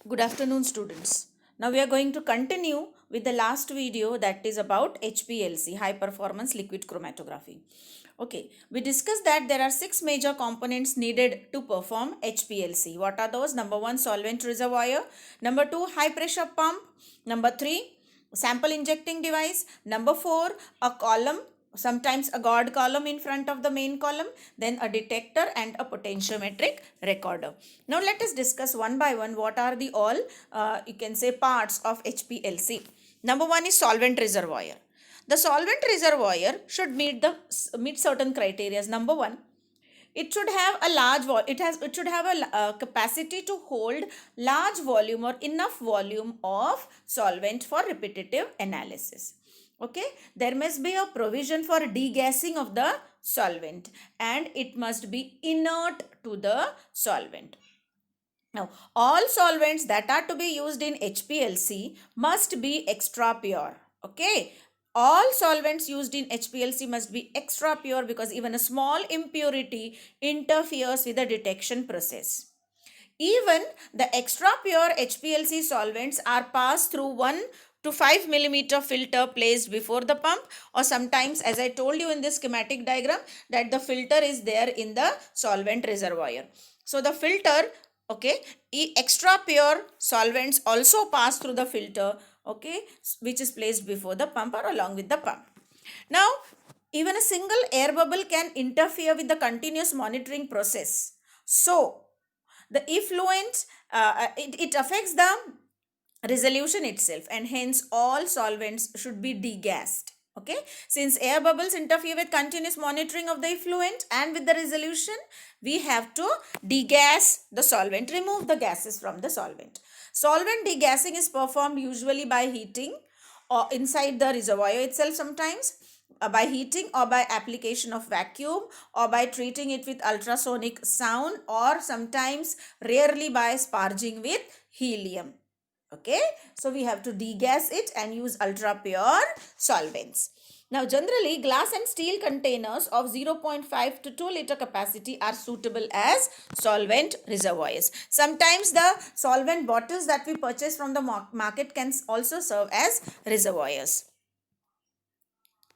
Good afternoon, students. Now we are going to continue with the last video, that is about HPLC, high performance liquid chromatography. Okay, we discussed that there are 6 major components needed to perform HPLC. What are those? Number 1, solvent reservoir. Number 2, high pressure pump. Number 3, sample injecting device. Number 4, a column, sometimes a guard column in front of the main column, then a detector and a potentiometric recorder. Now let us discuss one by one what are the all you can say parts of HPLC. Number 1 is solvent reservoir. The solvent reservoir should meet certain criteria. Number 1, it should have a large it should have a capacity to hold large volume or enough volume of solvent for repetitive analysis. Okay, there must be a provision for degassing of the solvent, and it must be inert to the solvent. Now, all solvents that are to be used in HPLC must be extra pure. Okay. All solvents used in HPLC must be extra pure because even a small impurity interferes with the detection process. Even the extra pure HPLC solvents are passed through 1 to 5 millimeter filter placed before the pump, or sometimes, as I told you in this schematic diagram, that the filter is there in the solvent reservoir. So the filter, okay, extra pure solvents also pass through the filter, okay, which is placed before the pump or along with the pump. Now, even a single air bubble can interfere with the continuous monitoring process. So the effluent, it affects the resolution itself, and hence all solvents should be degassed. Okay, since air bubbles interfere with continuous monitoring of the effluent and with the resolution, we have to degas the solvent, remove the gases from the solvent. Solvent degassing is performed usually by heating or inside the reservoir itself, sometimes by heating or by application of vacuum or by treating it with ultrasonic sound, or sometimes rarely by sparging with helium. Okay, so we have to degas it and use ultra pure solvents. Now generally glass and steel containers of 0.5 to 2 liter capacity are suitable as solvent reservoirs. Sometimes the solvent bottles that we purchase from the market can also serve as reservoirs.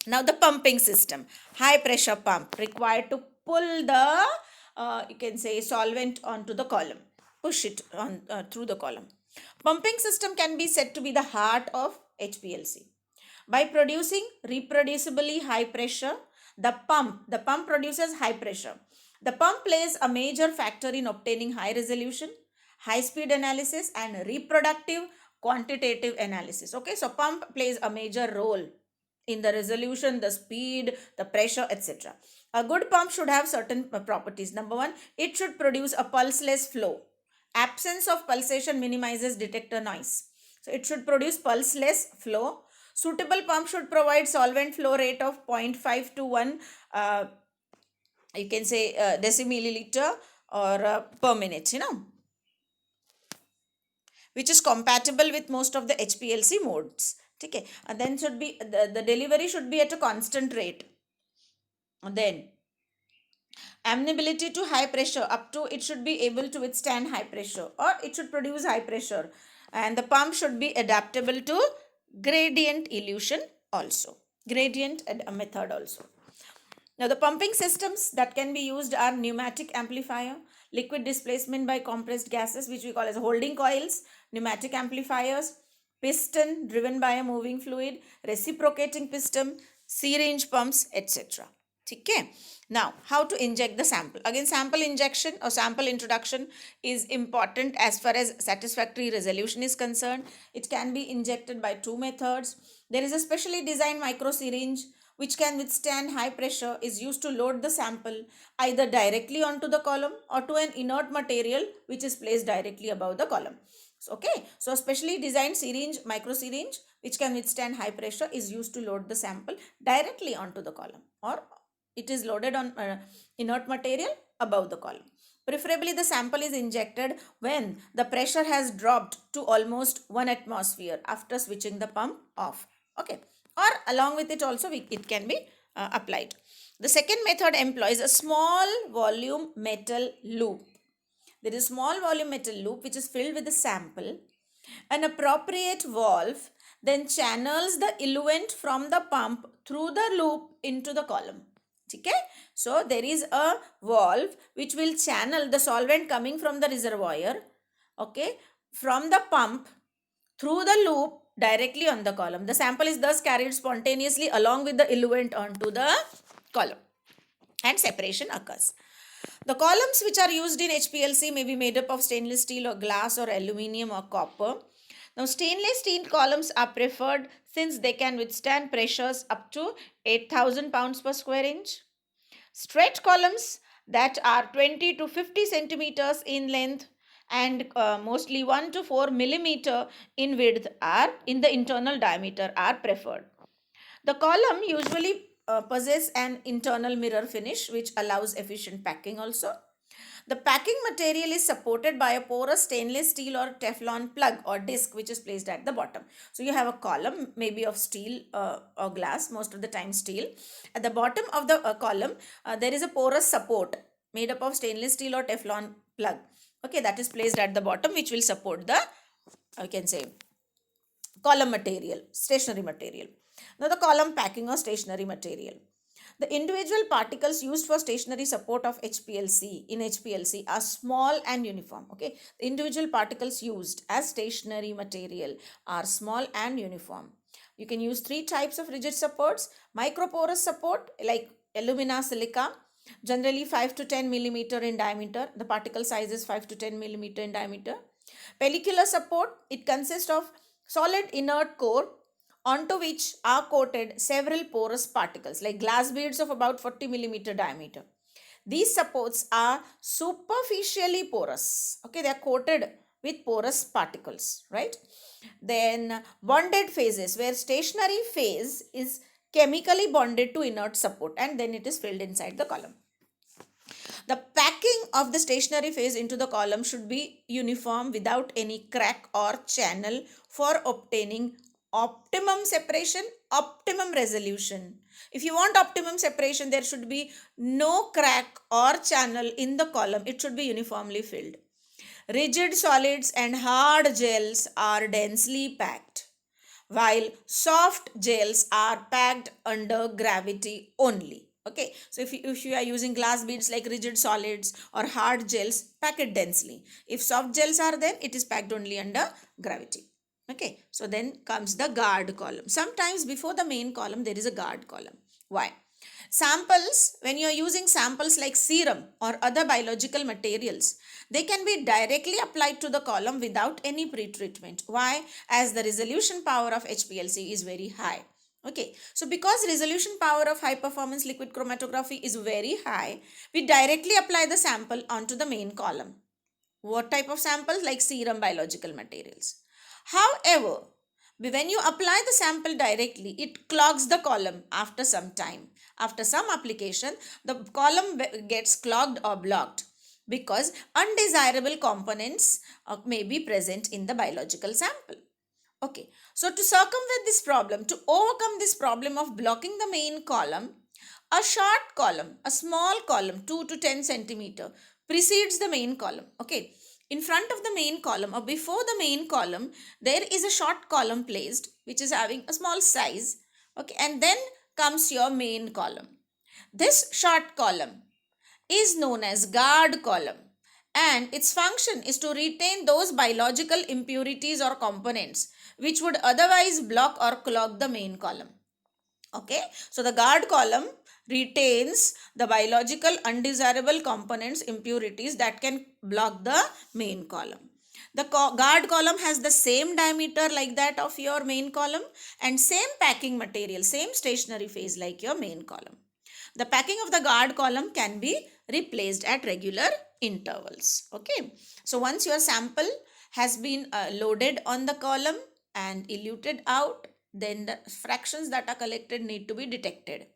Now the pumping system, high pressure pump required to pull the you can say solvent onto the column, push it on through the column. Pumping system can be said to be the heart of HPLC. By producing reproducibly high pressure, the pump produces high pressure. The pump plays a major factor in obtaining high resolution, high speed analysis and reproductive quantitative analysis. Okay, so pump plays a major role in the resolution, the speed, the pressure, etc. A good pump should have certain properties. Number 1, it should produce a pulseless flow. Absence of pulsation minimizes detector noise. So it should produce pulseless flow. Suitable pump should provide solvent flow rate of 0.5 to 1 you can say decimilliliter or per minute, which is compatible with most of the HPLC modes. Okay, and then should be the delivery should be at a constant rate. And then amenability to high pressure, up to it should be able to withstand high pressure, or it should produce high pressure, and the pump should be adaptable to gradient elution also, gradient method also. Now the pumping systems that can be used are pneumatic amplifier, liquid displacement by compressed gases, which we call as holding coils, pneumatic amplifiers, piston driven by a moving fluid, reciprocating piston, syringe pumps, etc. Okay. Now, how to inject the sample? Again, sample injection or sample introduction is important as far as satisfactory resolution is concerned. It can be injected by 2 methods. There is a specially designed micro syringe which can withstand high pressure, is used to load the sample either directly onto the column or to an inert material which is placed directly above the column. Okay, so a specially designed syringe, micro syringe, which can withstand high pressure, is used to load the sample directly onto the column, or it is loaded on inert material above the column. Preferably the sample is injected when the pressure has dropped to almost 1 atmosphere after switching the pump off. Okay, or along with it also it can be applied. The second method employs a small volume metal loop. there is a small volume metal loop which is filled with the sample. An appropriate valve then channels the eluent from the pump through the loop into the column. Okay? So there is a valve which will channel the solvent coming from the reservoir, okay, from the pump through the loop directly on the column. The sample is thus carried spontaneously along with the eluent onto the column and separation occurs. The columns which are used in HPLC may be made up of stainless steel or glass or aluminium or copper. Now, stainless steel columns are preferred since they can withstand pressures up to 8,000 pounds per square inch. Straight columns that are 20 to 50 centimeters in length and mostly 1 to 4 millimeter in width are in the internal diameter are preferred. The column usually possess an internal mirror finish which allows efficient packing also. The packing material is supported by a porous stainless steel or Teflon plug or disc which is placed at the bottom. So you have a column maybe of steel or glass, most of the time steel. At the bottom of the column there is a porous support made up of stainless steel or Teflon plug. Okay, that is placed at the bottom which will support the, I can say, column material, stationary material. Now the column packing or stationary material. The individual particles used for stationary support of HPLC in HPLC are small and uniform. Okay, the individual particles used as stationary material are small and uniform. You can use three types of rigid supports: microporous support like alumina silica, generally 5 to 10 millimeter in diameter. The particle size is 5 to 10 millimeter in diameter. Pellicular support, it consists of solid inert core onto which are coated several porous particles like glass beads of about 40 millimeter diameter. These supports are superficially porous. Okay, they are coated with porous particles, right? Then bonded phases, where stationary phase is chemically bonded to inert support and then it is filled inside the column. The packing of the stationary phase into the column should be uniform without any crack or channel for obtaining optimum separation, optimum resolution. If you want optimum separation, there should be no crack or channel in the column. It should be uniformly filled. Rigid solids and hard gels are densely packed, while soft gels are packed under gravity only. Okay, so if you are using glass beads like rigid solids or hard gels, pack it densely. If soft gels are there, it is packed only under gravity. Okay, so then comes the guard column. Sometimes before the main column, there is a guard column. Why? Samples, when you are using samples like serum or other biological materials, they can be directly applied to the column without any pre-treatment. Why? As the resolution power of HPLC is very high. Okay, so because resolution power of high performance liquid chromatography is very high, we directly apply the sample onto the main column. What type of samples? Like serum biological materials. However, when you apply the sample directly, it clogs the column after some time. After some application, the column gets clogged or blocked because undesirable components may be present in the biological sample. Okay, so to circumvent this problem, to overcome this problem of blocking the main column, a short column, a small column, 2 to 10 centimeter, precedes the main column. Okay, in front of the main column or before the main column, there is a short column placed which is having a small size. Okay, and then comes your main column. This short column is known as guard column, and its function is to retain those biological impurities or components which would otherwise block or clog the main column. Okay, so the guard column retains the biological undesirable components, impurities that can block the main column. The guard column has the same diameter like that of your main column and same packing material, same stationary phase like your main column. The packing of the guard column can be replaced at regular intervals. Okay, so once your sample has been loaded on the column and eluted out, then the fractions that are collected need to be detected.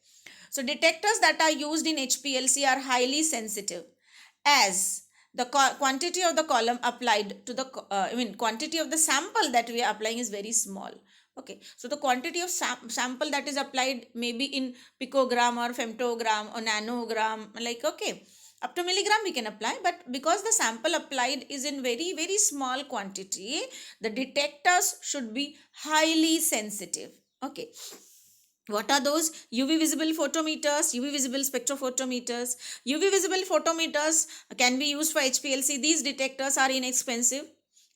So detectors that are used in HPLC are highly sensitive, as the quantity of the column applied to the quantity of the sample that we are applying is very small. Okay, so the quantity of sample that is applied may be in picogram or femtogram or nanogram, like, okay, Up to milligram we can apply, but because the sample applied is in very, very small quantity, the detectors should be highly sensitive. Okay. What are those? UV visible photometers, UV visible spectrophotometers. UV visible photometers can be used for HPLC. These detectors are inexpensive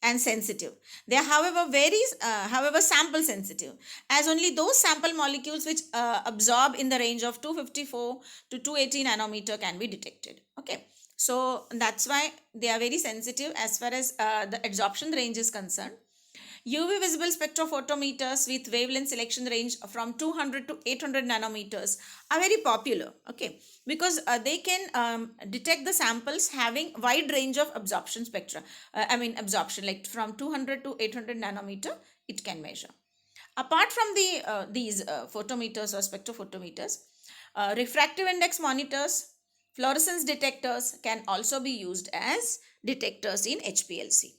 and sensitive. They are, however, sample sensitive, as only those sample molecules which absorb in the range of 254 to 280 nanometer can be detected. Okay, so that's why they are very sensitive as far as the absorption range is concerned. UV visible spectrophotometers with wavelength selection range from 200 to 800 nanometers are very popular, okay, because they can detect the samples having wide range of absorption spectra. Absorption, like from 200 to 800 nanometer, it can measure. Apart from these photometers or spectrophotometers, refractive index monitors, fluorescence detectors can also be used as detectors in HPLC.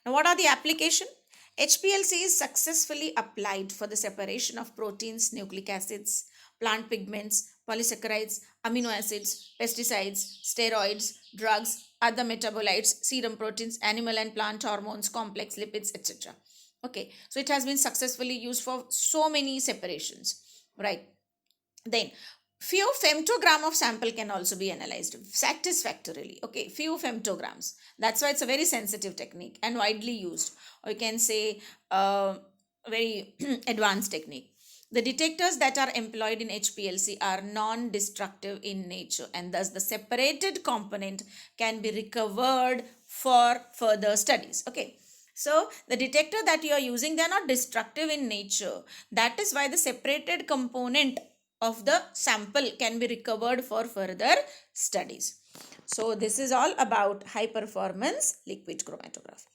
Now, what are the application? HPLC is successfully applied for the separation of proteins, nucleic acids, plant pigments, polysaccharides, amino acids, pesticides, steroids, drugs, other metabolites, serum proteins, animal and plant hormones, complex lipids, etc. Okay, so it has been successfully used for so many separations, right? Then few femtogram of sample can also be analyzed satisfactorily. Okay, few femtograms. That's why it's a very sensitive technique and widely used, or you can say very advanced technique. The detectors that are employed in HPLC are non-destructive in nature, and thus the separated component can be recovered for further studies. Okay, so the detector that you are using, they are not destructive in nature. That is why the separated component of the sample can be recovered for further studies. So this is all about high performance liquid chromatography.